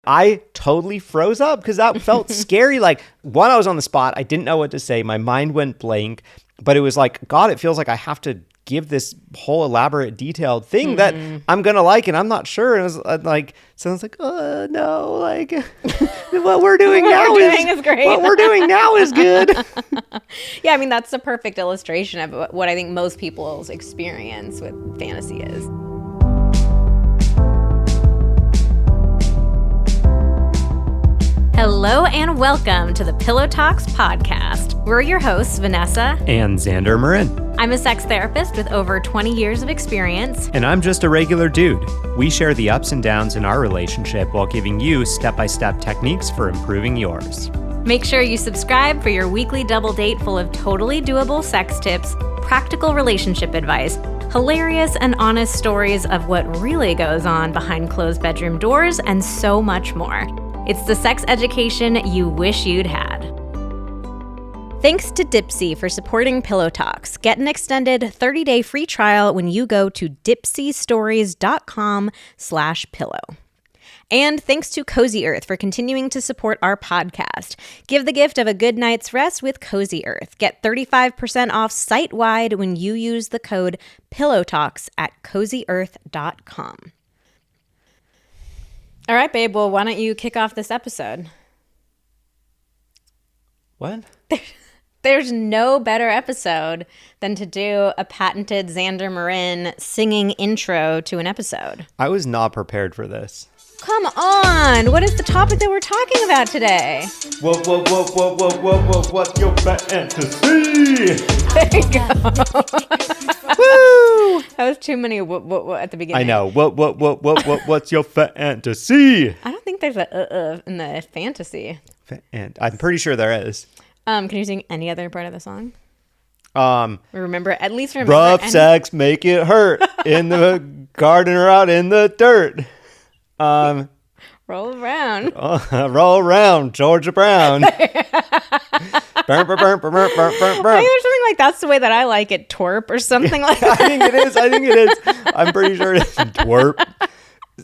I totally froze up because that felt scary. Like, one, I was on the spot. I didn't know what to say. My mind went blank. But it was like, God, it feels like I have to give this whole elaborate, detailed thing that I'm going to like, and I'm not sure. And it was like, so I was like, oh, no, like, what we're doing now is great. What we're doing now is good. Yeah, I mean, that's the perfect illustration of what I think most people's experience with fantasy is. Hello and welcome to the Pillow Talks podcast. We're your hosts, Vanessa and Xander Marin. I'm a sex therapist with over 20 years of experience. And I'm just a regular dude. We share the ups and downs in our relationship while giving you step-by-step techniques for improving yours. Make sure you subscribe for your weekly double date full of totally doable sex tips, practical relationship advice, hilarious and honest stories of what really goes on behind closed bedroom doors, and so much more. It's the sex education you wish you'd had. Thanks to Dipsea for supporting Pillow Talks. Get an extended 30-day free trial when you go to dipseastories.com/pillow. And thanks to Cozy Earth for continuing to support our podcast. Give the gift of a good night's rest with Cozy Earth. Get 35% off site-wide when you use the code PillowTalks at CozyEarth.com. All right, babe. Well, why don't you kick off this episode? What? There's no better episode than to do a patented Xander Marin singing intro to an episode. I was not prepared for this. Come on. What is the topic that we're talking about today? What's your fantasy? There you go. Woo! That was too many what at the beginning. I know. What's your fantasy? I don't think there's a in the fantasy. I'm pretty sure there is. Can you sing any other part of the song? Remember rough sex make it hurt in the garden or out in the dirt. Roll around. Roll around, Georgia Brown. Burn. I think there's something like that's the way that I like it, twerp or something like that. I think it is. I'm pretty sure it is twerp.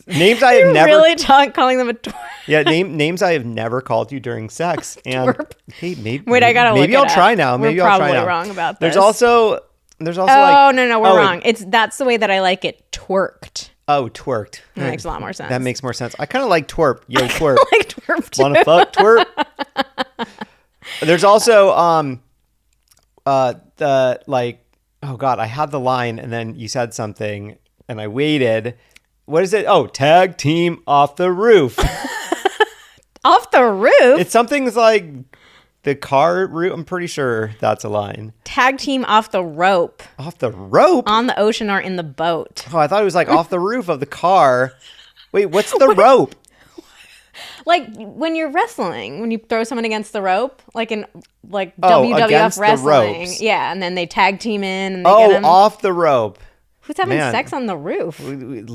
Names I have never really calling them a twerp. Yeah, names I have never called you during sex. And twerp. Hey, maybe I gotta look maybe it I'll up. try now. Maybe We're I'll try now. probably wrong about this. There's also no, like we're wrong. That's the way that I like it, twerked. Oh, twerked. That makes a lot more sense. That makes more sense. I kind of like twerp. Yo, twerp. I like twerp too. Wanna fuck twerp? There's also the like, oh God, I had the line and then you said something and I waited. What is it? Oh, tag team off the roof. Off the roof? It's something like the car roof. I'm pretty sure that's a line. Tag team off the rope. Off the rope? On the ocean or in the boat. Oh, I thought it was like off the roof of the car. Wait, what's the rope? Like when you're wrestling, when you throw someone against the rope, like in WWF wrestling. Yeah, and then they tag team in and they get them. Off the rope. Who's having sex on the roof?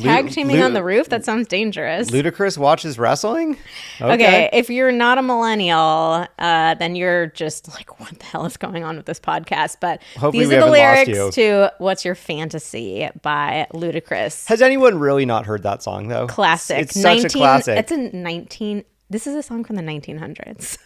Tag teaming on the roof? That sounds dangerous. Ludacris watches wrestling? Okay, if you're not a millennial, then you're just like, what the hell is going on with this podcast? But hopefully these are the lyrics to What's Your Fantasy by Ludacris. Has anyone really not heard that song, though? Classic. It's such a classic. This is a song from the 1900s.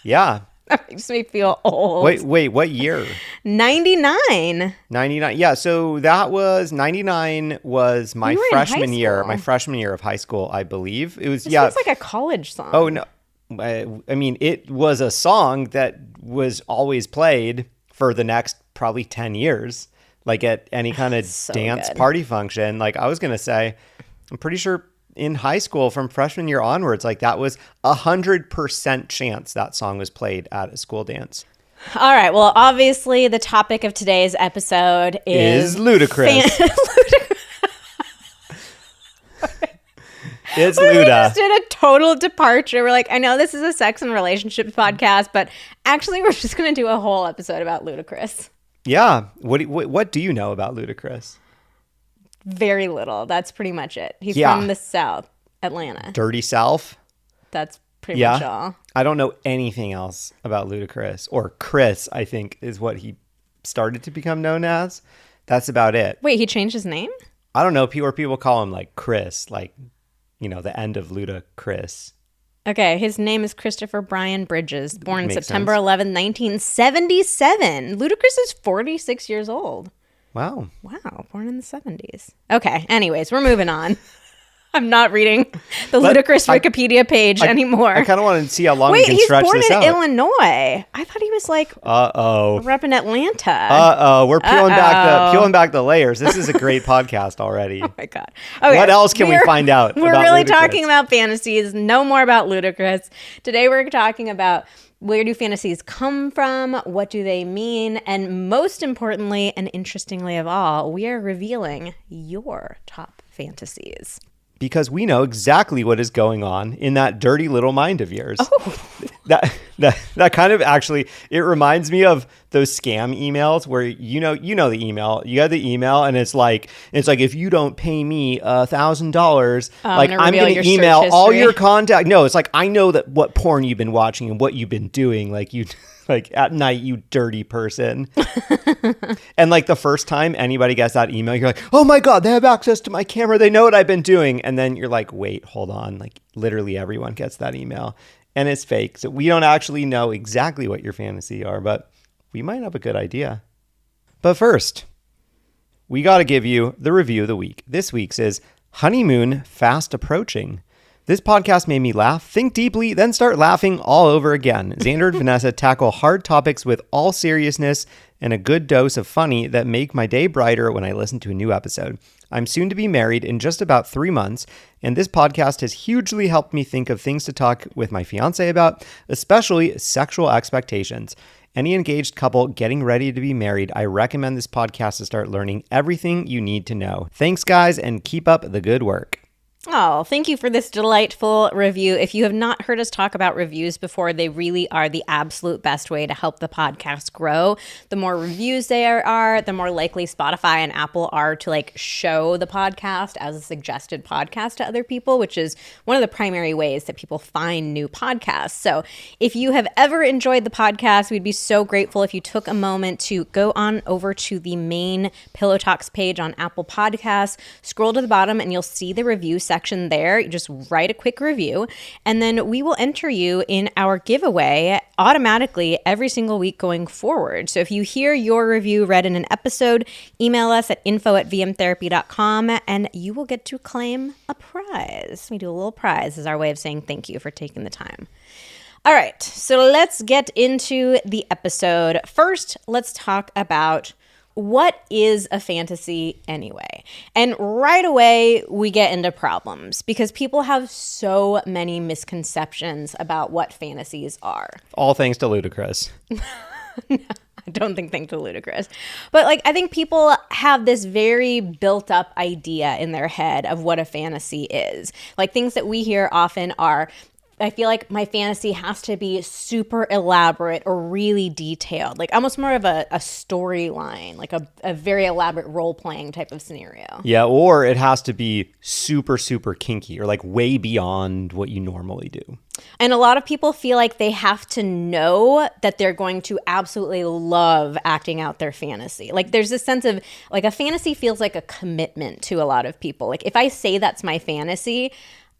Yeah. That makes me feel old. Wait, what year? 99. 99. Yeah, so that was 99 was my freshman year. My freshman year of high school, I believe. It was This looks like a college song. Oh no. I mean, it was a song that was always played for the next probably 10 years. Like at any kind of dance party function. Like I was going to say, I'm pretty sure in high school from freshman year onwards, like that was 100% chance that song was played at a school dance. All right. Well, obviously the topic of today's episode is Ludacris. It's We Luda. just did a total departure. We're like, I know this is a sex and relationships podcast, but actually we're just going to do a whole episode about Ludacris. Yeah. What do you know about Ludacris? Very little. That's pretty much it. He's from the South, Atlanta. Dirty South. That's pretty much all. I don't know anything else about Ludacris. Or Chris, I think, is what he started to become known as. That's about it. Wait, he changed his name? I don't know. People call him like Chris, like the end of Ludacris. Okay, his name is Christopher Brian Bridges, born Makes September sense. 11, 1977. Ludacris is 46 years old. Wow. Wow, born in the 70s. Okay, anyways, we're moving on. I'm not reading the Ludacris Wikipedia page anymore. I kind of want to see how long we Wait, can he's stretch born this in out. Illinois. I thought he was like repping Atlanta. We're peeling back the layers. This is a great podcast already. Oh my God. Okay, What else can we find out? We're about really Ludacris? talking about fantasies, no more about Ludacris. Today we're talking about where do fantasies come from? What do they mean? And most importantly, and interestingly of all, we are revealing your top fantasies. Because we know exactly what is going on in that dirty little mind of yours. Oh. That kind of actually, it reminds me of those scam emails where you know the email. You got the email and it's like if you don't pay me $1,000, like I'm going to email all your contact. No, it's like I know that what porn you've been watching and what you've been doing. Like you. Like at night, you dirty person. And like the first time anybody gets that email, you're like, oh my God, they have access to my camera. They know what I've been doing. And then you're like, wait, hold on. Like literally everyone gets that email and it's fake. So we don't actually know exactly what your fantasy are, but we might have a good idea. But first, we got to give you the review of the week. This week's is Honeymoon Fast Approaching. This podcast made me laugh, think deeply, then start laughing all over again. Xander and Vanessa tackle hard topics with all seriousness and a good dose of funny that make my day brighter when I listen to a new episode. I'm soon to be married in just about 3 months, and this podcast has hugely helped me think of things to talk with my fiance about, especially sexual expectations. Any engaged couple getting ready to be married, I recommend this podcast to start learning everything you need to know. Thanks, guys, and keep up the good work. Oh, thank you for this delightful review. If you have not heard us talk about reviews before, they really are the absolute best way to help the podcast grow. The more reviews there are, the more likely Spotify and Apple are to like show the podcast as a suggested podcast to other people, which is one of the primary ways that people find new podcasts. So if you have ever enjoyed the podcast, we'd be so grateful if you took a moment to go on over to the main Pillow Talks page on Apple Podcasts, scroll to the bottom, and you'll see the review section there. You just write a quick review, and then we will enter you in our giveaway automatically every single week going forward. So if you hear your review read in an episode, email us at info@vmtherapy.com and you will get to claim a prize. We do a little prize as our way of saying thank you for taking the time. All right, so let's get into the episode. First, let's talk about what is a fantasy anyway? And right away, we get into problems because people have so many misconceptions about what fantasies are. All thanks to Ludacris. I don't think thanks to Ludacris. But like, I think people have this very built up idea in their head of what a fantasy is. Like things that we hear often are, I feel like my fantasy has to be super elaborate or really detailed, like almost more of a storyline, like a very elaborate role-playing type of scenario. Yeah, or it has to be super, super kinky or like way beyond what you normally do. And a lot of people feel like they have to know that they're going to absolutely love acting out their fantasy. Like there's this sense of like a fantasy feels like a commitment to a lot of people. Like if I say that's my fantasy,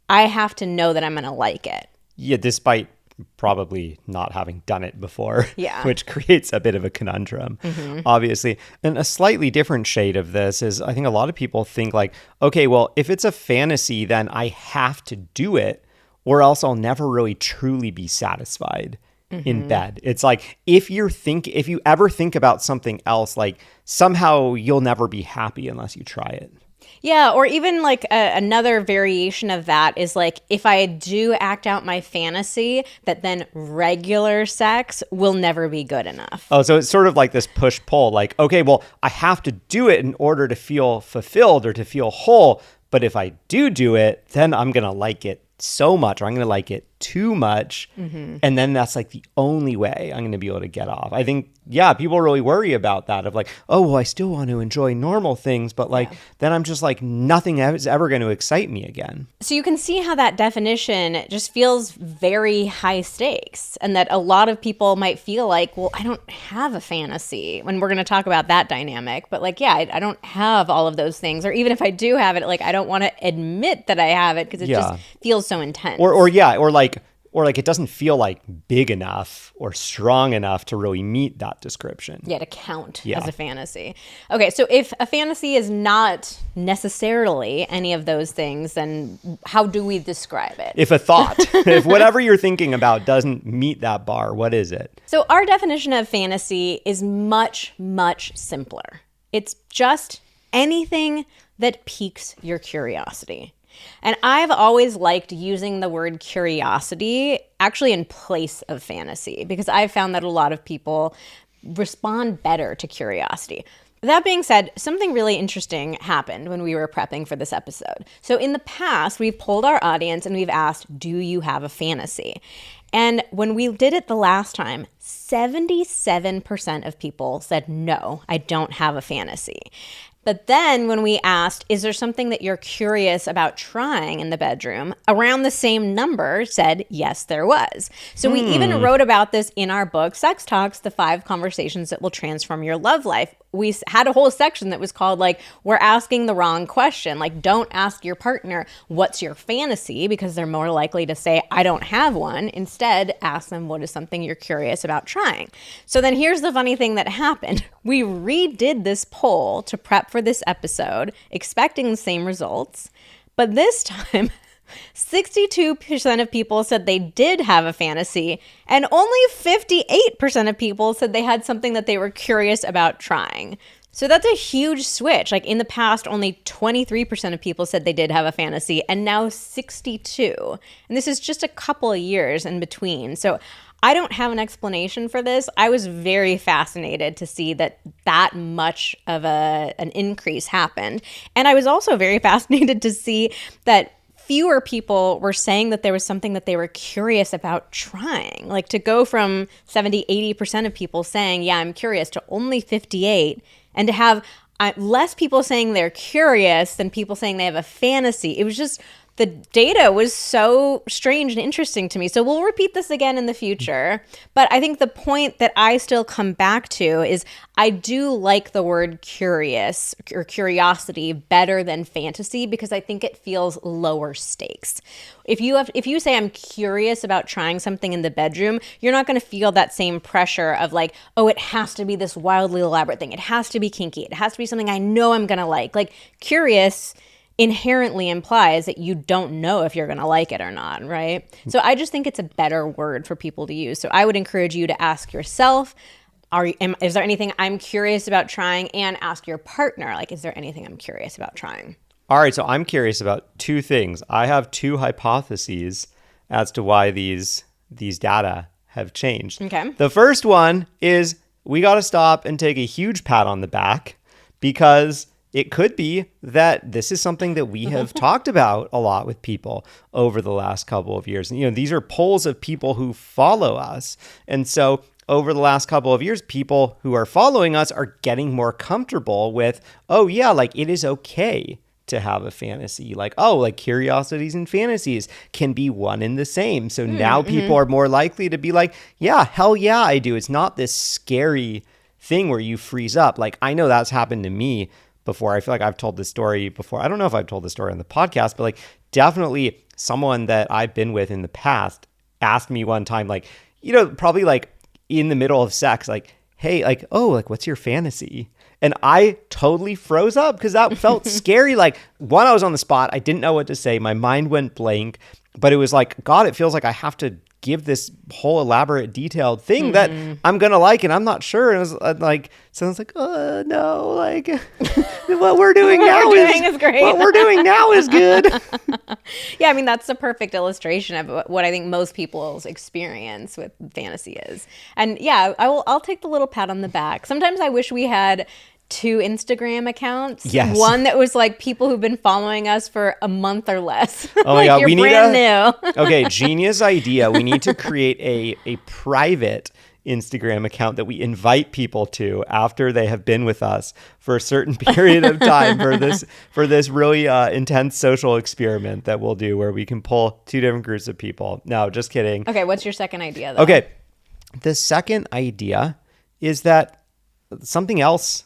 I have to know that I'm going to like it. Yeah, despite probably not having done it before, yeah. Which creates a bit of a conundrum, obviously. And a slightly different shade of this is I think a lot of people think like, okay, well, if it's a fantasy, then I have to do it or else I'll never really truly be satisfied in bed. It's like if you ever think about something else, like somehow you'll never be happy unless you try it. Yeah, or even like another variation of that is like if I do act out my fantasy, that then regular sex will never be good enough. Oh, so it's sort of like this push-pull, like, okay, well, I have to do it in order to feel fulfilled or to feel whole. But if I do it, then I'm going to like it so much, or I'm going to like it too much. And then that's like the only way I'm going to be able to get off. I think, people really worry about that of like, oh, well, I still want to enjoy normal things, but like, then I'm just like, nothing is ever going to excite me again. So you can see how that definition just feels very high stakes, and that a lot of people might feel like, well, I don't have a fantasy. When we're going to talk about that dynamic, but like, I don't have all of those things. Or even if I do have it, like, I don't want to admit that I have it because it just feels so intense. Or like it doesn't feel like big enough or strong enough to really meet that description. Yeah, to count as a fantasy. Okay, so if a fantasy is not necessarily any of those things, then how do we describe it? If a thought, if whatever you're thinking about doesn't meet that bar, what is it? So our definition of fantasy is much, much simpler. It's just anything that piques your curiosity. And I've always liked using the word curiosity actually in place of fantasy, because I've found that a lot of people respond better to curiosity. That being said, something really interesting happened when we were prepping for this episode. So in the past, we've polled our audience and we've asked, do you have a fantasy? And when we did it the last time, 77% of people said, no, I don't have a fantasy. But then when we asked, is there something that you're curious about trying in the bedroom? Around the same number said, yes, there was. So we even wrote about this in our book, Sex Talks, the 5 Conversations That Will Transform Your Love Life. We had a whole section that was called, like, we're asking the wrong question. Like, don't ask your partner, what's your fantasy? Because they're more likely to say, I don't have one. Instead, ask them, what is something you're curious about trying? So then here's the funny thing that happened. We redid this poll to prep for this episode, expecting the same results. But this time, 62% of people said they did have a fantasy, and only 58% of people said they had something that they were curious about trying. So that's a huge switch. Like, in the past, only 23% of people said they did have a fantasy, and now 62%. And this is just a couple of years in between. So I don't have an explanation for this. I was very fascinated to see that much of an increase happened. And I was also very fascinated to see that fewer people were saying that there was something that they were curious about trying. Like, to go from 70-80% of people saying, yeah, I'm curious, to only 58%, and to have less people saying they're curious than people saying they have a fantasy. It was just, the data was so strange and interesting to me. So we'll repeat this again in the future. But I think the point that I still come back to is I do like the word curious or curiosity better than fantasy, because I think it feels lower stakes. If you say I'm curious about trying something in the bedroom, you're not going to feel that same pressure of like, oh, it has to be this wildly elaborate thing. It has to be kinky. It has to be something I know I'm going to like. Like, curious inherently implies that you don't know if you're going to like it or not, right? So I just think it's a better word for people to use. So I would encourage you to ask yourself, is there anything I'm curious about trying? And ask your partner, like, is there anything I'm curious about trying? All right, so I'm curious about 2 things. I have 2 hypotheses as to why these data have changed. Okay. The first one is we got to stop and take a huge pat on the back, because it could be that this is something that we have talked about a lot with people over the last couple of years. And, these are polls of people who follow us. And so over the last couple of years, people who are following us are getting more comfortable with, oh yeah, like, it is okay to have a fantasy. Like, oh, like, curiosities and fantasies can be one and the same. So now people are more likely to be like, yeah, hell yeah, I do. It's not this scary thing where you freeze up. Like, I know that's happened to me before. I feel like I've told this story before. I don't know if I've told this story on the podcast, but like, definitely someone that I've been with in the past asked me one time, like, probably like in the middle of sex, like, hey, like, oh, like, what's your fantasy? And I totally froze up because that felt scary. Like, one, I was on the spot. I didn't know what to say. My mind went blank, but it was like, God, it feels like I have to give this whole elaborate detailed thing that I'm going to like, and I'm not sure. And it was like, so I was like, oh no, like what we're doing now is great. What we're doing now is good. Yeah. I mean, that's the perfect illustration of what I think most people's experience with fantasy is. And yeah, I'll take the little pat on the back. Sometimes I wish we had 2 Instagram accounts. Yes. One that was like people who've been following us for a month or less. Oh my like God, you're we need brand new. Okay, genius idea. We need to create a private Instagram account that we invite people to after they have been with us for a certain period of time for this really intense social experiment that we'll do where we can pull 2 different groups of people. No, just kidding. Okay, what's your second idea though? Okay. The second idea is that something else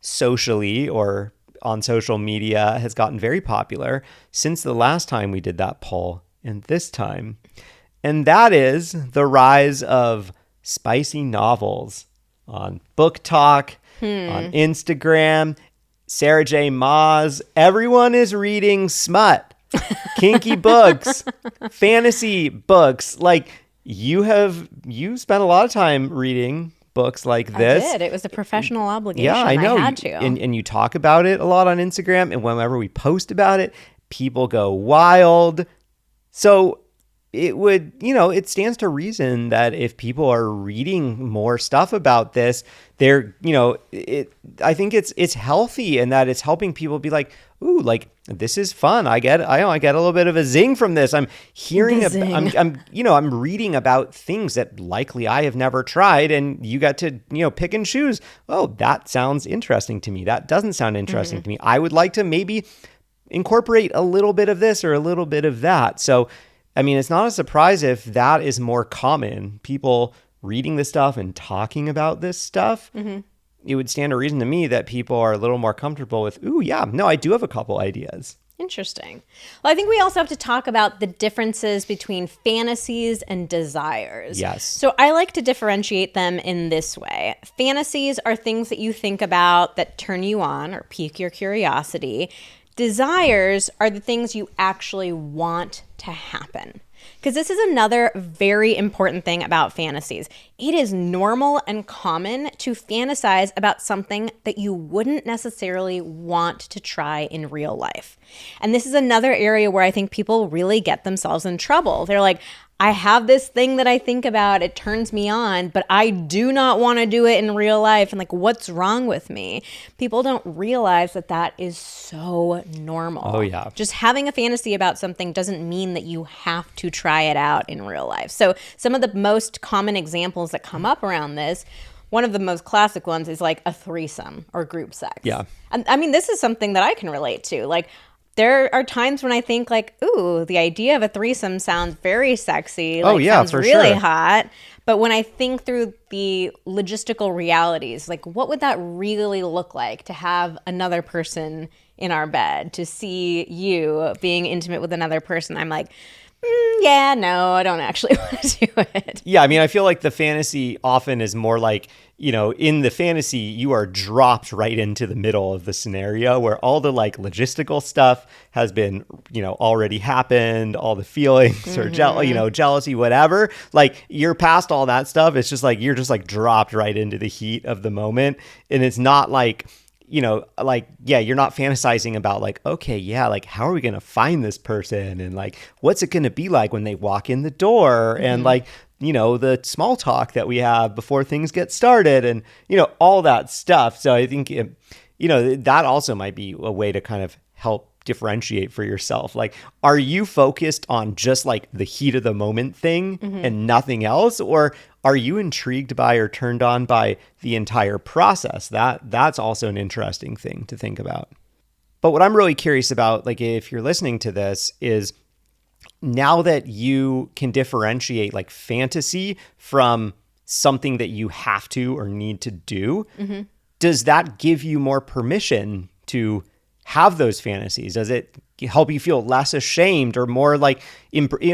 socially or on social media has gotten very popular since the last time we did that poll and this time. And that is the rise of spicy novels on Book Talk, on Instagram, Sarah J. Maas. Everyone is reading smut, kinky books, fantasy books. Like you spent a lot of time reading books like this. I did. It was a professional obligation. Yeah, I know. I had to. And you talk about it a lot on Instagram. And whenever we post about it, people go wild. So it would, it stands to reason that if people are reading more stuff about this, they're, I think it's healthy and that it's helping people be like, ooh, like this is fun. I get a little bit of a zing from this. I'm hearing, I'm reading about things that likely I have never tried, and you got to, pick and choose. Oh, that sounds interesting to me. That doesn't sound interesting to me. I would like to maybe incorporate a little bit of this or a little bit of that. So, I mean, it's not a surprise if that is more common. People reading this stuff and talking about this stuff. It would stand to reason to me that people are a little more comfortable with, ooh, yeah, no, I do have a couple ideas. Interesting. Well, I think we also have to talk about the differences between fantasies and desires. Yes. So I like to differentiate them in this way. Fantasies are things that you think about that turn you on or pique your curiosity. Desires are the things you actually want to happen. Because this is another very important thing about fantasies. It is normal and common to fantasize about something that you wouldn't necessarily want to try in real life. And this is another area where I think people really get themselves in trouble. They're like, I have this thing that I think about, it turns me on, but I do not want to do it in real life. And like, what's wrong with me? People don't realize that that is so normal. Oh, yeah. Just having a fantasy about something doesn't mean that you have to try it out in real life. So some of the most common examples that come up around this, one of the most classic ones is like a threesome or group sex. Yeah. And I mean, this is something that I can relate to. Like, there are times when I think like, ooh, the idea of a threesome sounds very sexy. Like, sounds for really sure. hot. But when I think through the logistical realities, like what would that really look like to have another person in our bed, to see you being intimate with another person? I'm like, yeah, no, I don't actually want to do it. Yeah, I mean, I feel like the fantasy often is more like, in the fantasy, you are dropped right into the middle of the scenario where all the like logistical stuff has been, already happened, all the feelings or jealousy, whatever. Like you're past all that stuff. It's just like, you're just like dropped right into the heat of the moment. And it's not like, you're not fantasizing about like, okay, yeah, like how are we going to find this person? And like, what's it going to be like when they walk in the door? And like, the small talk that we have before things get started and, all that stuff. So I think, that also might be a way to kind of help differentiate for yourself. Like, are you focused on just like the heat of the moment thing and nothing else? Or are you intrigued by or turned on by the entire process? That's also an interesting thing to think about. But what I'm really curious about, like if you're listening to this, is now that you can differentiate like fantasy from something that you have to or need to do, does that give you more permission to have those fantasies? Does it help you feel less ashamed or more like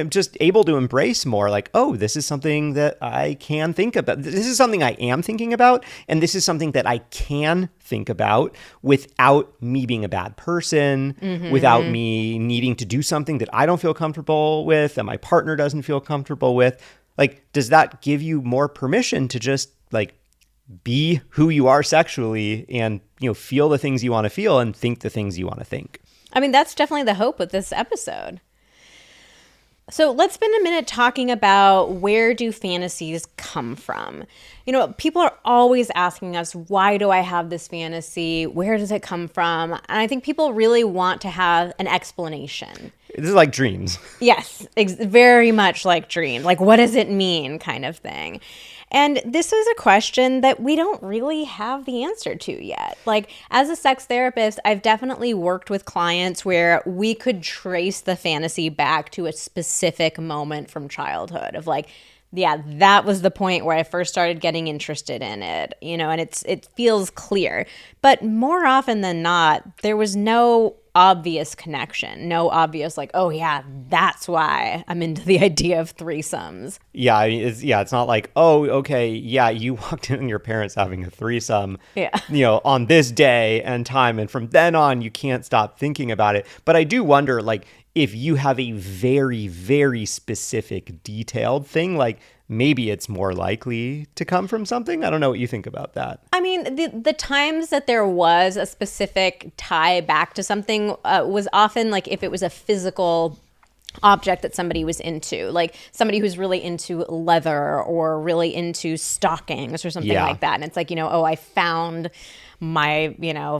just able to embrace more like, oh, this is something that I can think about. This is something I am thinking about. And this is something that I can think about without me being a bad person, without me needing to do something that I don't feel comfortable with and my partner doesn't feel comfortable with. Like, does that give you more permission to just like be who you are sexually and, feel the things you want to feel and think the things you want to think? I mean, that's definitely the hope with this episode. So let's spend a minute talking about where do fantasies come from? People are always asking us, why do I have this fantasy? Where does it come from? And I think people really want to have an explanation. This is like dreams. Yes, very much like dream. Like, what does it mean kind of thing? And this is a question that we don't really have the answer to yet. Like, as a sex therapist, I've definitely worked with clients where we could trace the fantasy back to a specific moment from childhood of like, yeah, that was the point where I first started getting interested in it, and it feels clear. But more often than not, there was no obvious connection, no obvious like, oh yeah, that's why I'm into the idea of threesomes. Yeah, I mean, it's not like, oh, okay, yeah, you walked in on your parents having a threesome, on this day and time, and from then on, you can't stop thinking about it. But I do wonder, like, if you have a very, very specific, detailed thing, like maybe it's more likely to come from something. I don't know what you think about that. I mean, the times that there was a specific tie back to something was often like if it was a physical object that somebody was into, like somebody who's really into leather or really into stockings or something like that. And it's like, oh, I found my,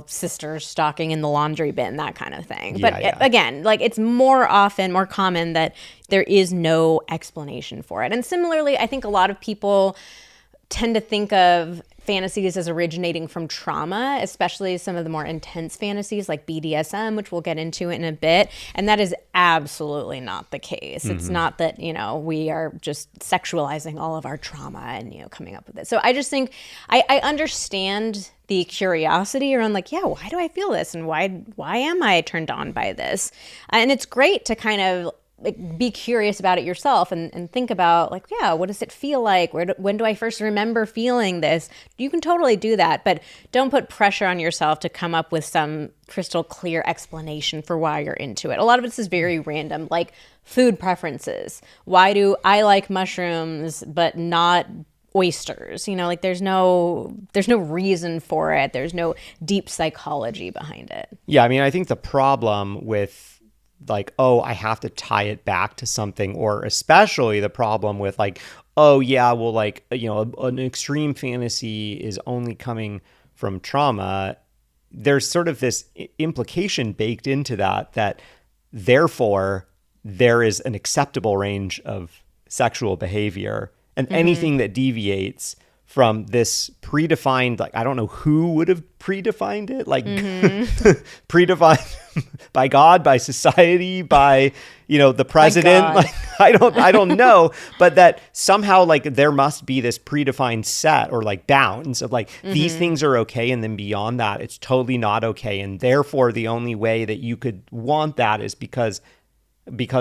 sister's stocking in the laundry bin, that kind of thing. But again, like it's more common that there is no explanation for it. And similarly, I think a lot of people tend to think of fantasies as originating from trauma, especially some of the more intense fantasies like BDSM, which we'll get into in a bit. And that is absolutely not the case. It's not that, we are just sexualizing all of our trauma and, coming up with it. So I just think I understand the curiosity around like, yeah, why do I feel this? And why am I turned on by this? And it's great to kind of be curious about it yourself and think about like, yeah, what does it feel like? When do I first remember feeling this? You can totally do that, but don't put pressure on yourself to come up with some crystal clear explanation for why you're into it. A lot of this is very random, like food preferences. Why do I like mushrooms but not oysters? Like there's no reason for it. There's no deep psychology behind it. Yeah, I mean, I think the problem with like, oh, I have to tie it back to something, or especially the problem with like, oh yeah, well, like, an extreme fantasy is only coming from trauma. There's sort of this implication baked into that therefore there is an acceptable range of sexual behavior, and anything that deviates from this predefined, like, I don't know who would have predefined it, like predefined by God, by society, by, the president. Like, I don't know, but that somehow like there must be this predefined set or like bounds of like, these things are okay. And then beyond that, it's totally not okay. And therefore the only way that you could want that is because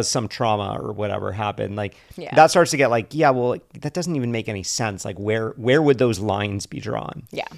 some trauma or whatever happened. Like that starts to get like, yeah, well, like, that doesn't even make any sense. Like where would those lines be drawn? Yeah.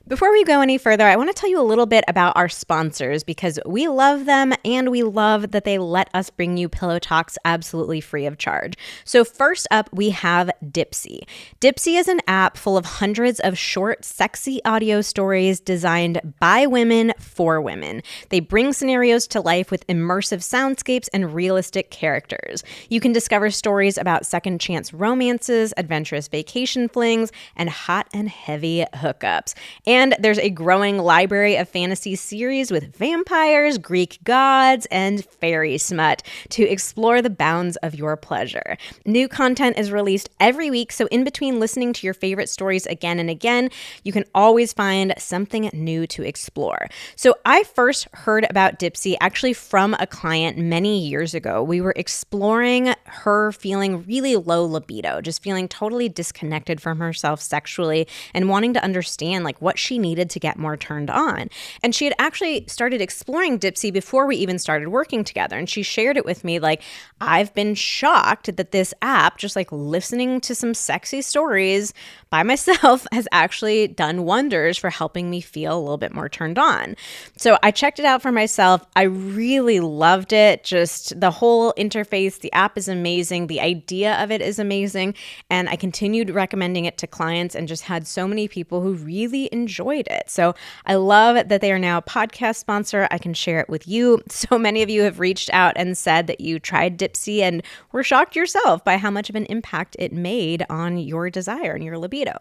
Before we go any further, I want to tell you a little bit about our sponsors because we love them and we love that they let us bring you Pillow Talks absolutely free of charge. So first up, we have Dipsea. Dipsea is an app full of hundreds of short, sexy audio stories designed by women for women. They bring scenarios to life with immersive soundscapes and realistic characters. You can discover stories about second chance romances, adventurous vacation flings, and hot and heavy hookups. And there's a growing library of fantasy series with vampires, Greek gods, and fairy smut to explore the bounds of your pleasure. New content is released every week, so in between listening to your favorite stories again and again, you can always find something new to explore. So I first heard about Dipsea actually from a client many years ago. We were exploring her feeling really low libido, just feeling totally disconnected from herself sexually and wanting to understand like what she needed to get more turned on. And she had actually started exploring Dipsea before we even started working together. And she shared it with me like, I've been shocked that this app, just like listening to some sexy stories by myself, has actually done wonders for helping me feel a little bit more turned on. So I checked it out for myself. I really loved it. Just the whole interface, the app is amazing. The idea of it is amazing. And I continued recommending it to clients and just had so many people who really enjoyed enjoyed it. So I love that they are now a podcast sponsor. I can share it with you. So many of you have reached out and said that you tried Dipsea and were shocked yourself by how much of an impact it made on your desire and your libido.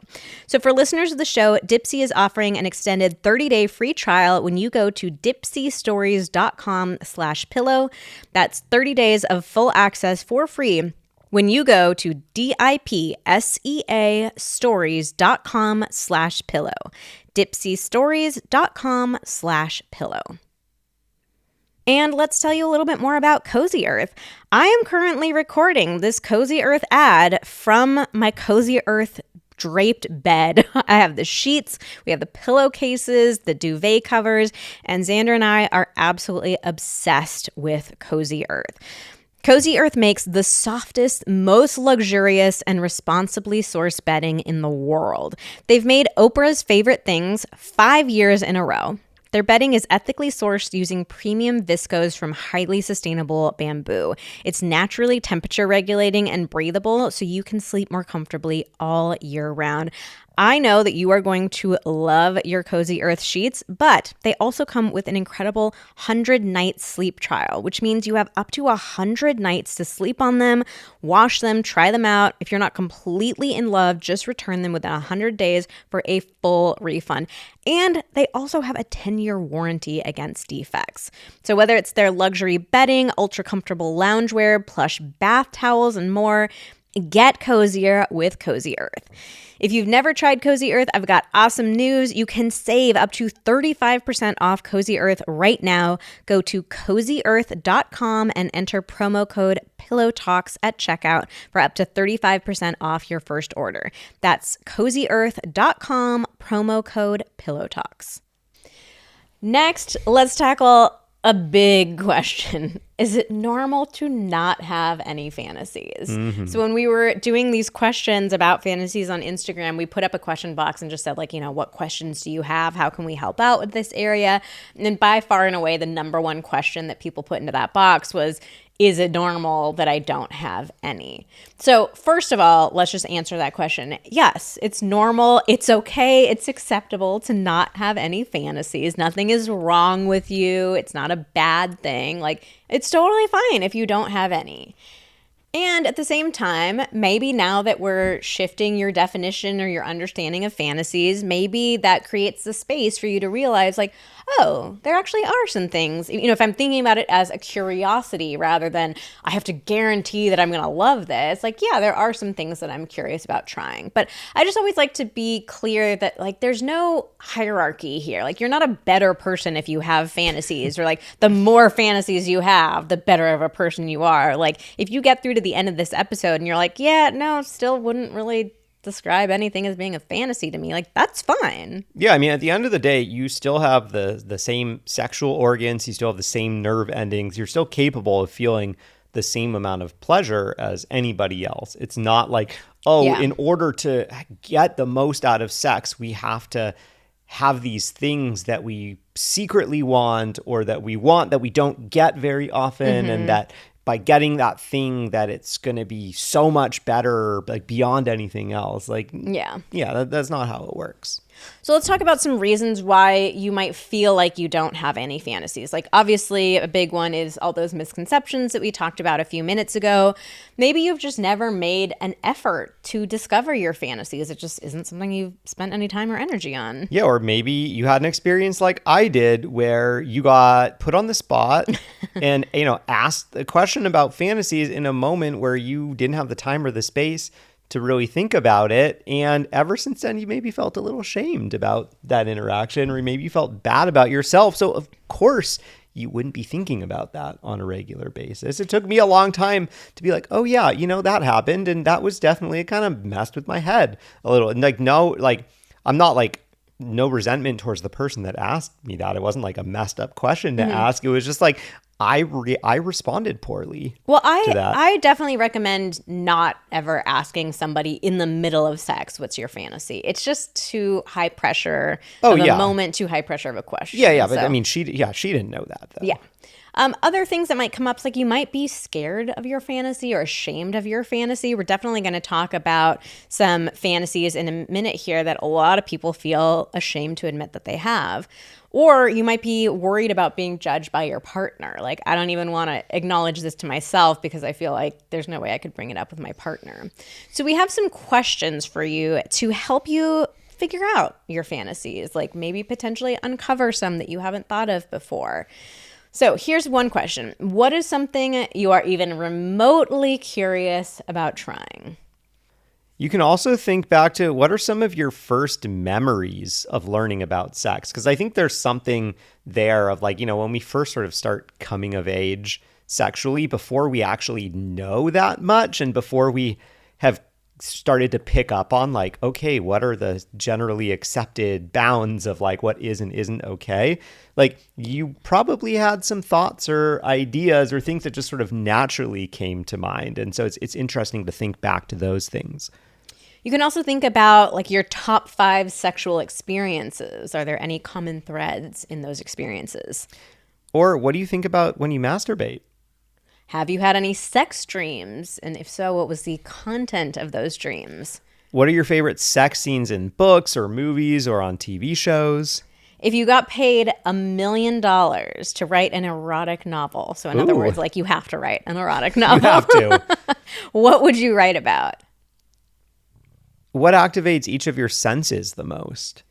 So for listeners of the show, Dipsea is offering an extended 30-day free trial when you go to dipseastories.com/pillow. That's 30 days of full access for free when you go to dipseastories.com/pillow. dipseastories.com/pillow. And let's tell you a little bit more about Cozy Earth. I am currently recording this Cozy Earth ad from my Cozy Earth draped bed. I have the sheets, we have the pillowcases, the duvet covers, and Xander and I are absolutely obsessed with Cozy Earth. Cozy Earth makes the softest, most luxurious, and responsibly sourced bedding in the world. They've made Oprah's favorite things 5 years in a row. Their bedding is ethically sourced using premium viscose from highly sustainable bamboo. It's naturally temperature regulating and breathable, so you can sleep more comfortably all year round. I know that you are going to love your Cozy Earth sheets, but they also come with an incredible 100-night sleep trial, which means you have up to 100 nights to sleep on them, wash them, try them out. If you're not completely in love, just return them within 100 days for a full refund. And they also have a 10-year warranty against defects. So whether it's their luxury bedding, ultra comfortable loungewear, plush bath towels, and more, get cozier with Cozy Earth. If you've never tried Cozy Earth, I've got awesome news. You can save up to 35% off Cozy Earth right now. Go to cozyearth.com and enter promo code PillowTalks at checkout for up to 35% off your first order. That's cozyearth.com, promo code PillowTalks. Next, let's tackle a big question. Is it normal to not have any fantasies? So when we were doing these questions about fantasies on Instagram, we put up a question box and just said, like, what questions do you have? How can we help out with this area? And by far and away, the number one question that people put into that box was, is it normal that I don't have any? So first of all, let's just answer that question. Yes, it's normal. It's okay. It's acceptable to not have any fantasies. Nothing is wrong with you. It's not a bad thing. Like, it's totally fine if you don't have any. And at the same time, maybe now that we're shifting your definition or your understanding of fantasies, maybe that creates the space for you to realize, like, oh, there actually are some things. If I'm thinking about it as a curiosity rather than I have to guarantee that I'm going to love this, like, yeah, there are some things that I'm curious about trying. But I just always like to be clear that, like, there's no hierarchy here. Like, you're not a better person if you have fantasies, or like the more fantasies you have, the better of a person you are. Like, if you get through to the end of this episode and you're like, yeah, no, still wouldn't really describe anything as being a fantasy to me, like, that's fine. Yeah, I mean, at the end of the day, you still have the same sexual organs, you still have the same nerve endings, you're still capable of feeling the same amount of pleasure as anybody else. It's not like, in order to get the most out of sex, we have to have these things that we secretly want, or that we want that we don't get very often, and that by getting that thing that it's going to be so much better, like, beyond anything else. Like, that's not how it works. So let's talk about some reasons why you might feel like you don't have any fantasies. Like, obviously, a big one is all those misconceptions that we talked about a few minutes ago. Maybe you've just never made an effort to discover your fantasies. It just isn't something you've spent any time or energy on. Yeah, or maybe you had an experience like I did where you got put on the spot and, asked a question about fantasies in a moment where you didn't have the time or the space to really think about it. And ever since then, you maybe felt a little shamed about that interaction, or maybe you felt bad about yourself. So of course you wouldn't be thinking about that on a regular basis. It took me a long time to be like, oh yeah, that happened. And that was definitely, it kind of messed with my head a little. And I'm not like, no resentment towards the person that asked me that. It wasn't like a messed up question to ask. It was just like, I responded poorly. Well, to that. I definitely recommend not ever asking somebody in the middle of sex, what's your fantasy? It's just too high pressure of a moment, too high pressure of a question. Yeah, but I mean, she didn't know that, though. Yeah. Other things that might come up is like you might be scared of your fantasy or ashamed of your fantasy. We're definitely going to talk about some fantasies in a minute here that a lot of people feel ashamed to admit that they have. Or you might be worried about being judged by your partner. Like, I don't even want to acknowledge this to myself because I feel like there's no way I could bring it up with my partner. So we have some questions for you to help you figure out your fantasies, like maybe potentially uncover some that you haven't thought of before. So here's one question. What is something you are even remotely curious about trying? You can also think back to what are some of your first memories of learning about sex? Because I think there's something there of like, when we first sort of start coming of age sexually, before we actually know that much and before we have started to pick up on like, okay, what are the generally accepted bounds of like what is and isn't okay? Like you probably had some thoughts or ideas or things that just sort of naturally came to mind. And so it's interesting to think back to those things. You can also think about like your top 5 sexual experiences. Are there any common threads in those experiences? Or what do you think about when you masturbate? Have you had any sex dreams? And if so, what was the content of those dreams? What are your favorite sex scenes in books or movies or on TV shows? If you got paid $1 million to write an erotic novel, so in other words, like you have to write an erotic novel. You have to. What would you write about? What activates each of your senses the most?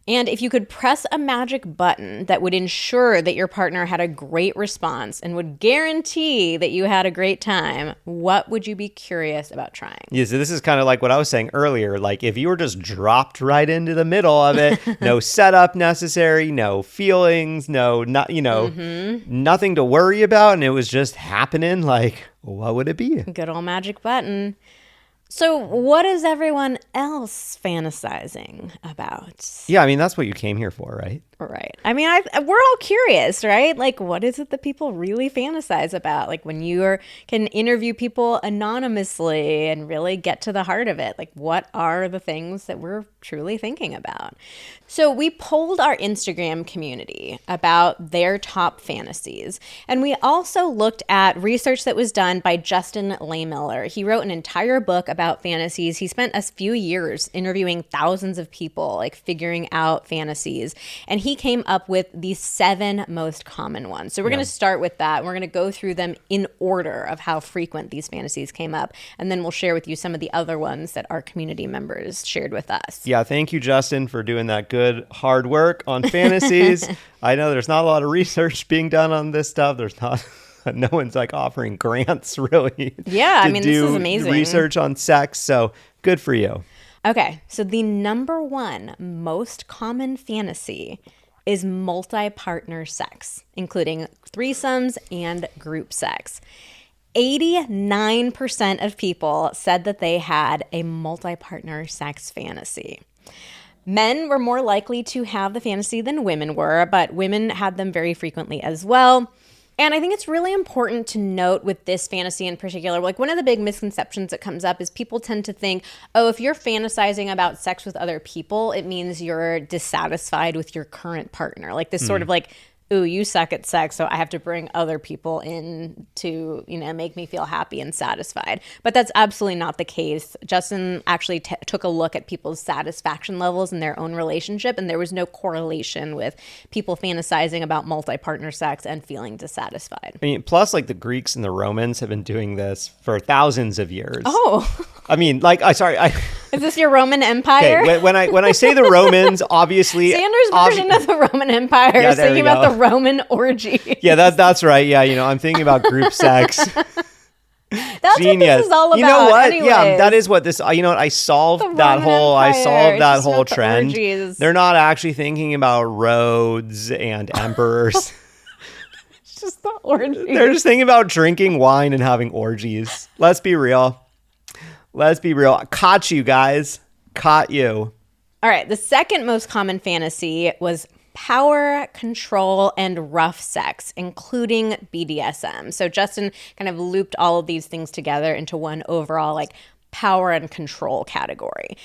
And if you could press a magic button that would ensure that your partner had a great response and would guarantee that you had a great time, what would you be curious about trying? Yeah, so this is kind of like what I was saying earlier. Like if you were just dropped right into the middle of it, no setup necessary, no feelings, nothing to worry about, and it was just happening, like what would it be? Good old magic button. So what is everyone else fantasizing about? Yeah, I mean, that's what you came here for, right? Right. I mean, we're all curious, right? Like, what is it that people really fantasize about? Like, when you can interview people anonymously and really get to the heart of it, like, what are the things that we're truly thinking about? So we polled our Instagram community about their top fantasies. And we also looked at research that was done by Justin Lehmiller. He wrote an entire book about fantasies. He spent a few years interviewing thousands of people, like figuring out fantasies. And he came up with the 7 most common ones. So we're going to start with that. We're going to go through them in order of how frequent these fantasies came up. And then we'll share with you some of the other ones that our community members shared with us. Yeah, thank you, Justin, for doing that good hard work on fantasies. I know there's not a lot of research being done on this stuff. There's not... No one's like offering grants really. Yeah, I mean, this is amazing. Research on sex. So good for you. Okay, so the number 1 most common fantasy is multi-partner sex, including threesomes and group sex. 89% of people said that they had a multi-partner sex fantasy. Men were more likely to have the fantasy than women were, but women had them very frequently as well. And I think it's really important to note with this fantasy in particular, like one of the big misconceptions that comes up is people tend to think, oh, if you're fantasizing about sex with other people, it means you're dissatisfied with your current partner. Like this sort of like, ooh, you suck at sex, so I have to bring other people in to, make me feel happy and satisfied. But that's absolutely not the case. Justin actually took a look at people's satisfaction levels in their own relationship, and there was no correlation with people fantasizing about multi-partner sex and feeling dissatisfied. I mean, plus, like the Greeks and the Romans have been doing this for thousands of years. Oh. I mean, Is this your Roman Empire? Okay, when I say the Romans, obviously... Sanders' version of the Roman Empire is thinking about the Roman orgy. Yeah, that's right. Yeah, I'm thinking about group sex. That's Genius. What this is all about. You know what? Anyways. Yeah, that is what this. I solved that whole trend. They're not actually thinking about roads and emperors. It's just the orgies. They're just thinking about drinking wine and having orgies. Let's be real. Caught you guys. Caught you. All right. The second most common fantasy was power, control, and rough sex, including BDSM. So Justin kind of looped all of these things together into one overall like power and control category.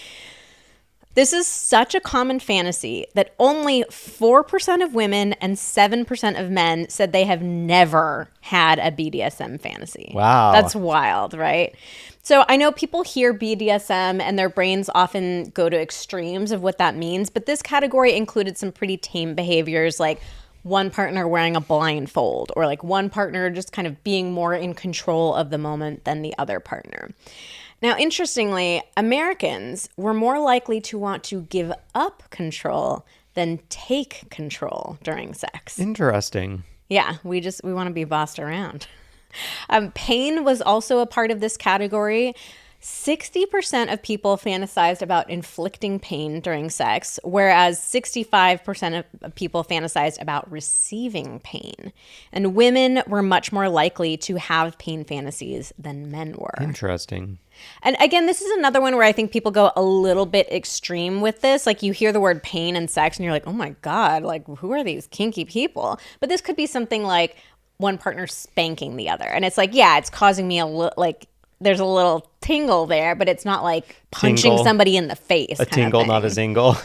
This is such a common fantasy that only 4% of women and 7% of men said they have never had a BDSM fantasy. Wow. That's wild, right? So I know people hear BDSM and their brains often go to extremes of what that means, but this category included some pretty tame behaviors like one partner wearing a blindfold or like one partner just kind of being more in control of the moment than the other partner. Now, interestingly, Americans were more likely to want to give up control than take control during sex. Interesting. Yeah, we want to be bossed around. Pain was also a part of this category. 60% of people fantasized about inflicting pain during sex, whereas 65% of people fantasized about receiving pain. And women were much more likely to have pain fantasies than men were. Interesting. And again, this is another one where I think people go a little bit extreme with this. Like you hear the word pain and sex and you're like, oh my God, like who are these kinky people? But this could be something like one partner spanking the other. And it's like, yeah, it's causing me a little, like, there's a little tingle there, but it's not like punching somebody in the face. A tingle, not a zingle.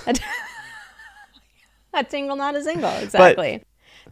A tingle, not a zingle. Exactly.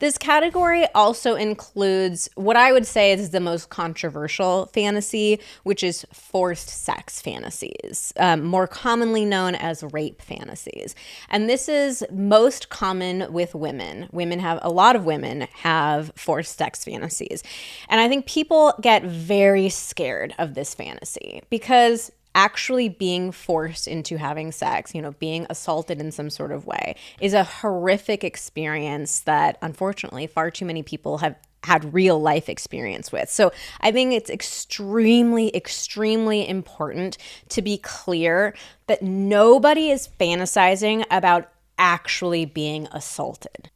This category also includes what I would say is the most controversial fantasy, which is forced sex fantasies, more commonly known as rape fantasies. And this is most common with women. A lot of women have forced sex fantasies. And I think people get very scared of this fantasy because actually being forced into having sex, being assaulted in some sort of way is a horrific experience that unfortunately far too many people have had real life experience with. So I think it's extremely, extremely important to be clear that nobody is fantasizing about actually being assaulted.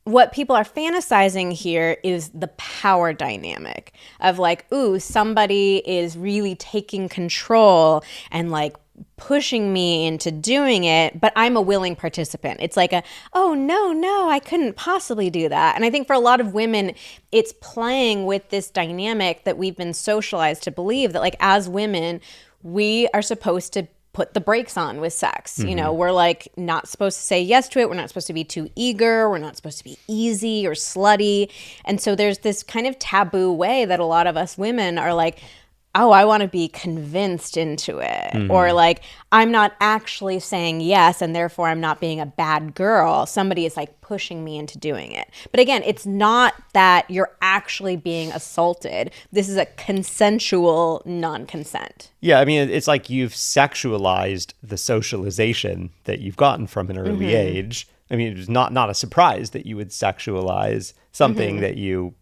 What people are fantasizing here is the power dynamic of like, ooh, somebody is really taking control and like pushing me into doing it, but I'm a willing participant. It's like oh, no, I couldn't possibly do that. And I think for a lot of women, it's playing with this dynamic that we've been socialized to believe that like as women, we are supposed to put the brakes on with sex. Mm-hmm. We're like not supposed to say yes to it. We're not supposed to be too eager. We're not supposed to be easy or slutty. And so there's this kind of taboo way that a lot of us women are like, oh, I want to be convinced into it. Mm-hmm. Or like, I'm not actually saying yes, and therefore I'm not being a bad girl. Somebody is like pushing me into doing it. But again, it's not that you're actually being assaulted. This is a consensual non-consent. Yeah, I mean, it's like you've sexualized the socialization that you've gotten from an early age. I mean, it's not a surprise that you would sexualize something that you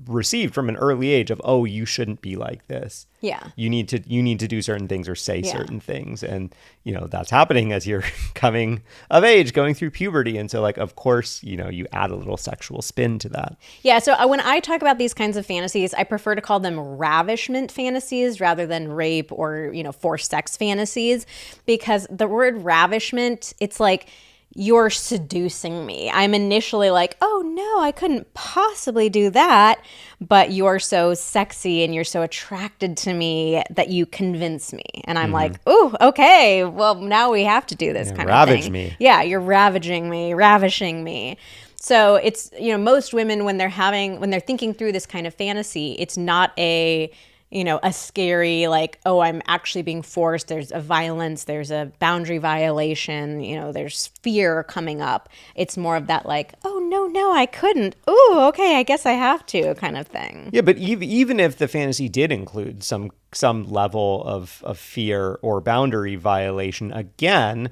received from an early age of, oh, you shouldn't be like this. Yeah. You need to do certain things or say certain things. And, that's happening as you're coming of age, going through puberty. And so like, of course, you add a little sexual spin to that. Yeah. So when I talk about these kinds of fantasies, I prefer to call them ravishment fantasies rather than rape or, forced sex fantasies, because the word ravishment, it's like, you're seducing me. I'm initially like, oh no, I couldn't possibly do that. But you're so sexy and you're so attracted to me that you convince me. And I'm like, ooh, okay, well, now we have to do this kind of thing. Ravage me. Yeah, you're ravaging me, ravishing me. So it's, most women when they're thinking through this kind of fantasy, it's not a scary, like, oh, I'm actually being forced. There's a violence, there's a boundary violation, there's fear coming up. It's more of that like, oh, no, I couldn't. Ooh, okay, I guess I have to kind of thing. Yeah, but even if the fantasy did include some level of fear or boundary violation, again,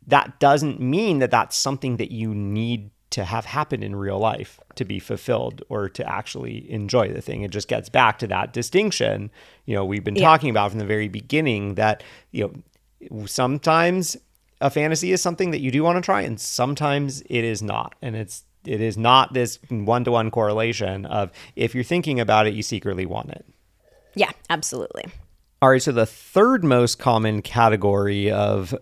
that doesn't mean that that's something that you need to have happen in real life to be fulfilled or to actually enjoy the thing. It just gets back to that distinction, we've been talking about from the very beginning, that, sometimes a fantasy is something that you do want to try and sometimes it is not. And it is not this one-to-one correlation of if you're thinking about it, you secretly want it. Yeah, absolutely. All right. So the third most common category of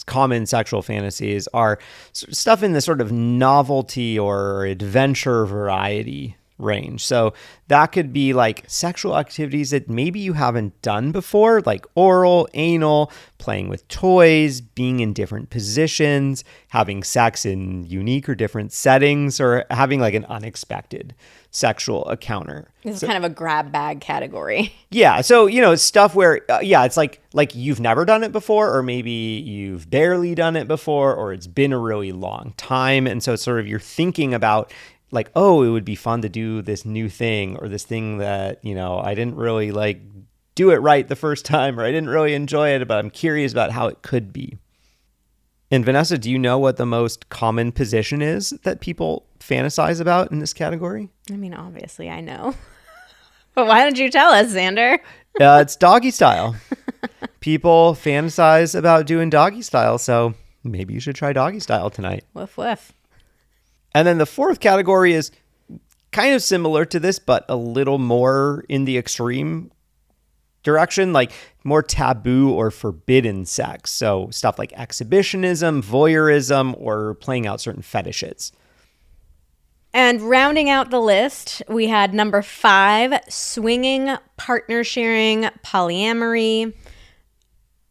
common sexual fantasies are stuff in the sort of novelty or adventure variety range. So that could be like sexual activities that maybe you haven't done before, like oral, anal, playing with toys, being in different positions, having sex in unique or different settings, or having like an unexpected sexual encounter. This is kind of a grab bag category. Yeah. So, stuff where, it's like you've never done it before, or maybe you've barely done it before, or it's been a really long time. And so it's sort of you're thinking about like, oh, it would be fun to do this new thing, or this thing that, I didn't really like do it right the first time, or I didn't really enjoy it, but I'm curious about how it could be. And Vanessa, do you know what the most common position is that people fantasize about in this category? I mean, obviously I know. But why don't you tell us, Xander? It's doggy style. People fantasize about doing doggy style, so maybe you should try doggy style tonight. Woof woof. And then the fourth category is kind of similar to this, but a little more in the extreme direction, like more taboo or forbidden sex. So stuff like exhibitionism, voyeurism, or playing out certain fetishes. And rounding out the list, we had number 5, swinging, partner sharing, polyamory.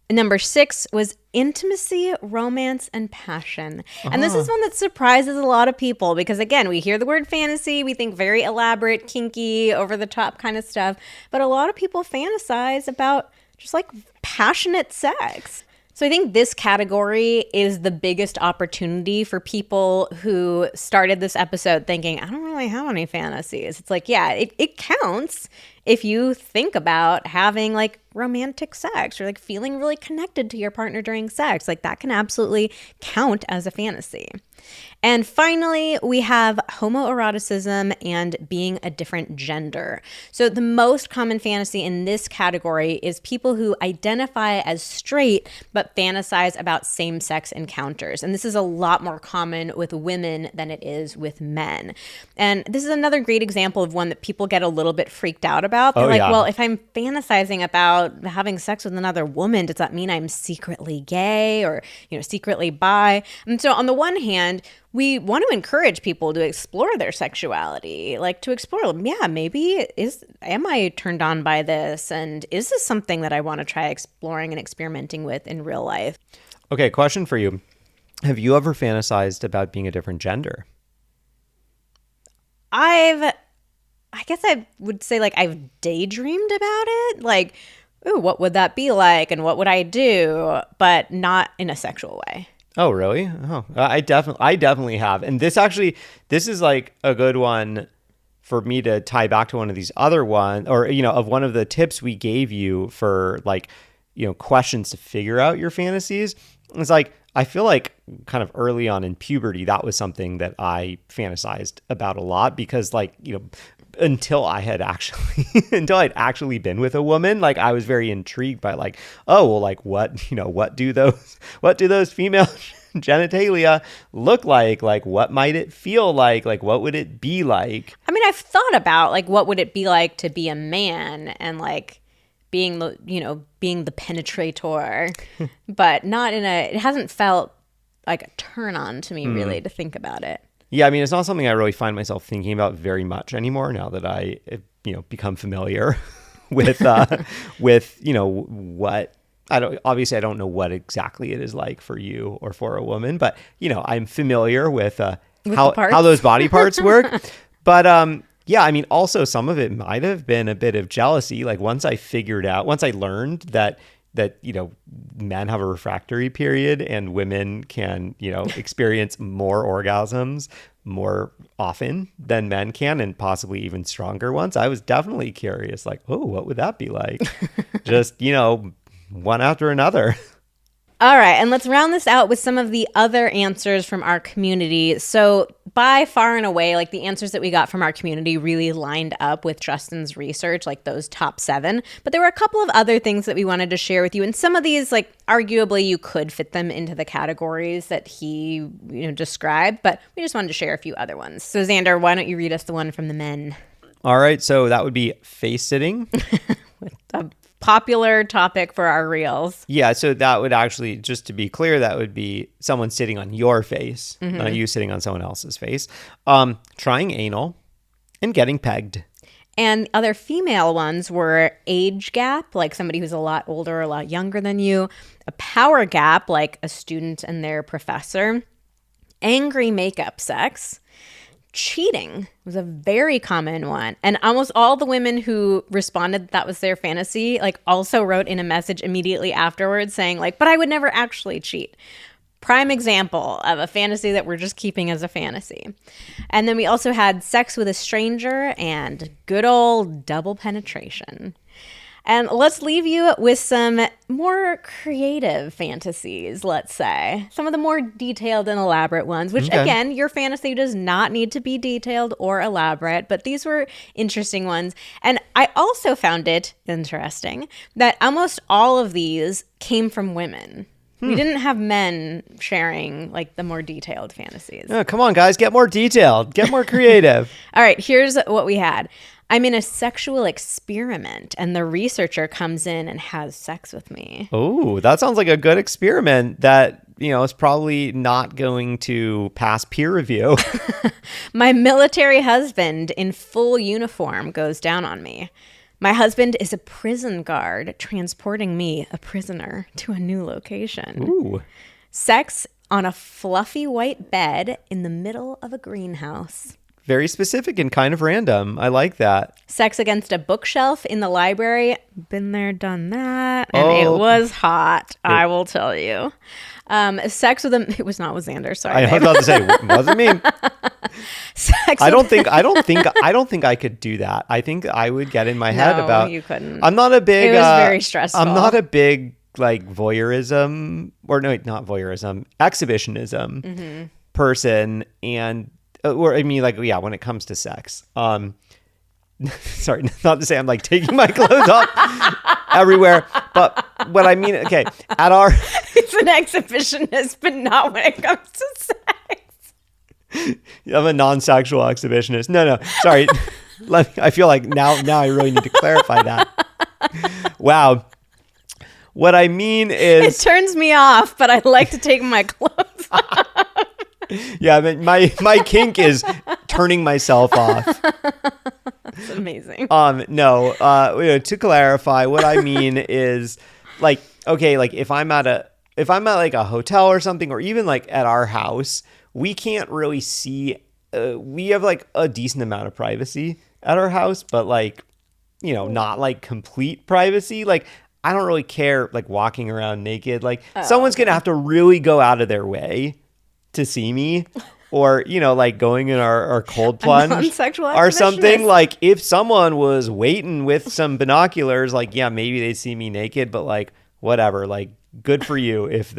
Number 6 was intimacy, romance, and passion. And this is one that surprises a lot of people because, again, we hear the word fantasy, we think very elaborate, kinky, over-the-top kind of stuff. But a lot of people fantasize about just like passionate sex. So I think this category is the biggest opportunity for people who started this episode thinking, I don't really have any fantasies. It's like, yeah, it counts if you think about having like romantic sex or like feeling really connected to your partner during sex. Like that can absolutely count as a fantasy. And finally, we have homoeroticism and being a different gender. So the most common fantasy in this category is people who identify as straight but fantasize about same-sex encounters. And this is a lot more common with women than it is with men. And this is another great example of one that people get a little bit freaked out about. They're well, if I'm fantasizing about having sex with another woman, does that mean I'm secretly gay or, secretly bi? And so on the one hand, we want to encourage people to explore their sexuality, like to explore, am I turned on by this? And is this something that I want to try exploring and experimenting with in real life? Okay, question for you. Have you ever fantasized about being a different gender? I guess I would say like I've daydreamed about it. Like, ooh, what would that be like? And what would I do? But not in a sexual way. Oh, really? Oh, I definitely have. And this is like a good one for me to tie back to one of these other ones, or, of one of the tips we gave you for like, questions to figure out your fantasies. It's like, I feel like kind of early on in puberty, that was something that I fantasized about a lot because like, until I'd actually been with a woman, like I was very intrigued by like, oh, well, like what do those female genitalia look like? Like, what might it feel like? Like, what would it be like? I mean, I've thought about like, what would it be like to be a man and like being the penetrator, but not it hasn't felt like a turn on to me really to think about it. Yeah, I mean, it's not something I really find myself thinking about very much anymore now that I, become familiar with, what I don't know what exactly it is like for you or for a woman, but, I'm familiar with how those body parts work. But, yeah, I mean, also some of it might have been a bit of jealousy. Like once I learned that men have a refractory period and women can, experience more orgasms more often than men can, and possibly even stronger ones. I was definitely curious, like, oh, what would that be like? Just, one after another. All right, and let's round this out with some of the other answers from our community. So by far and away, like the answers that we got from our community really lined up with Justin's research, like those top 7. But there were a couple of other things that we wanted to share with you. And some of these, like arguably you could fit them into the categories that he described, but we just wanted to share a few other ones. So Xander, why don't you read us the one from the men? All right, so that would be face sitting. A popular topic for our reels. Yeah, so that would actually, just to be clear, that would be someone sitting on your face, not you sitting on someone else's face. Trying anal, And getting pegged. And other female ones were age gap, like somebody who's a lot older or a lot younger than you. A power gap, like a student and their professor. Angry makeup sex. Cheating was a very common one. And almost all the women who responded that was their fantasy, like also wrote in a message immediately afterwards saying like, but I would never actually cheat. Prime example of a fantasy that we're just keeping as a fantasy. And then we also had sex with a stranger and good old double penetration. And let's leave you with some more creative fantasies, let's say. Some of the more detailed and elaborate ones, which again, your fantasy does not need to be detailed or elaborate, but these were interesting ones. And I also found it interesting that almost all of these came from women. We didn't have men sharing like the more detailed fantasies. Oh, come on, guys, get more detailed, get more creative. All right, here's what we had. I'm in a sexual experiment and the researcher comes in and has sex with me. Oh, that sounds like a good experiment that, is probably not going to pass peer review. My military husband in full uniform goes down on me. My husband is a prison guard transporting me, a prisoner, to a new location. Ooh. Sex on a fluffy white bed in the middle of a greenhouse. Very specific and kind of random. I like that. Sex against a bookshelf in the library. Been there, done that. And it was hot, I will tell you. Sex with it was not with Xander, sorry. I was about to say, it wasn't me. I don't think I could do that. I think I would get in my head about. You couldn't. I'm not a big. It was very stressful. I'm not a big like voyeurism or no, not voyeurism, exhibitionism person, and when it comes to sex. Sorry, not to say I'm like taking my clothes off everywhere, but what I mean, okay, at our. It's an exhibitionist, but not when it comes to sex. I'm a non-sexual exhibitionist. No, sorry. I feel like now I really need to clarify that. Wow. What I mean is... It turns me off, but I like to take my clothes off. Yeah, but my kink is turning myself off. That's amazing. No, to clarify, what I mean is like, okay, like if I'm at like a hotel or something, or even like at our house, we can't really see, we have like a decent amount of privacy at our house, but like, not like complete privacy. Like, I don't really care like walking around naked. Like someone's going to have to really go out of their way to see me, or, like going in our cold plunge or something. Like if someone was waiting with some binoculars, like, yeah, maybe they'd see me naked, but like, whatever, like good for you if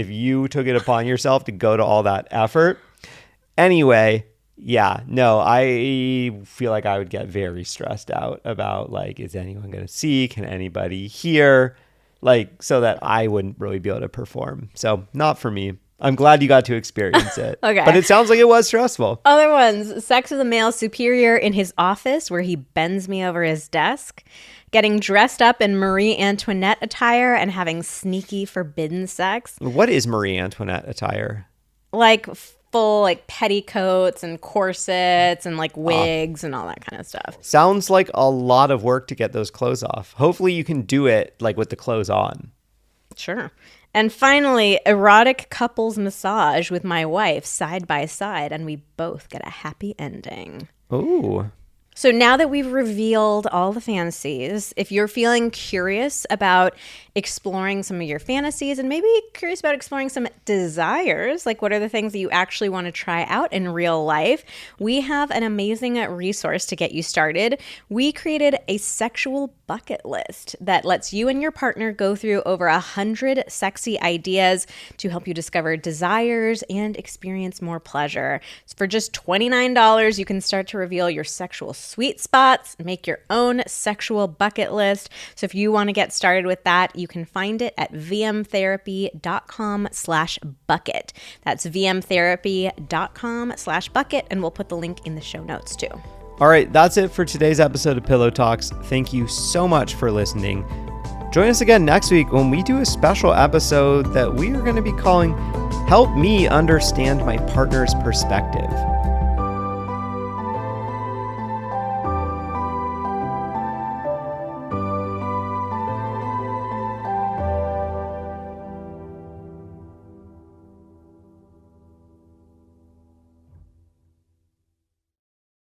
you took it upon yourself to go to all that effort. Anyway, yeah, no, I feel like I would get very stressed out about like, is anyone going to see? Can anybody hear? Like, so that I wouldn't really be able to perform. So not for me. I'm glad you got to experience it. Okay. But it sounds like it was stressful. Other ones, sex with a male superior in his office where he bends me over his desk. Getting dressed up in Marie Antoinette attire and having sneaky forbidden sex. What is Marie Antoinette attire? Like full like petticoats and corsets and like wigs and all that kind of stuff. Sounds like a lot of work to get those clothes off. Hopefully you can do it like with the clothes on. Sure. And finally, erotic couples massage with my wife side by side, and we both get a happy ending. Ooh. So now that we've revealed all the fantasies, if you're feeling curious about exploring some of your fantasies and maybe curious about exploring some desires, like what are the things that you actually want to try out in real life, we have an amazing resource to get you started. We created a sexual bucket list that lets you and your partner go through over 100 sexy ideas to help you discover desires and experience more pleasure. For just $29, you can start to reveal your sexual sweet spots, make your own sexual bucket list. So if you want to get started with that, you can find it at vmtherapy.com/bucket. That's vmtherapy.com/bucket, and we'll put the link in the show notes too. All right, that's it for today's episode of Pillow Talks. Thank you so much for listening. Join us again next week when we do a special episode that we are going to be calling Help Me Understand My Partner's Perspective.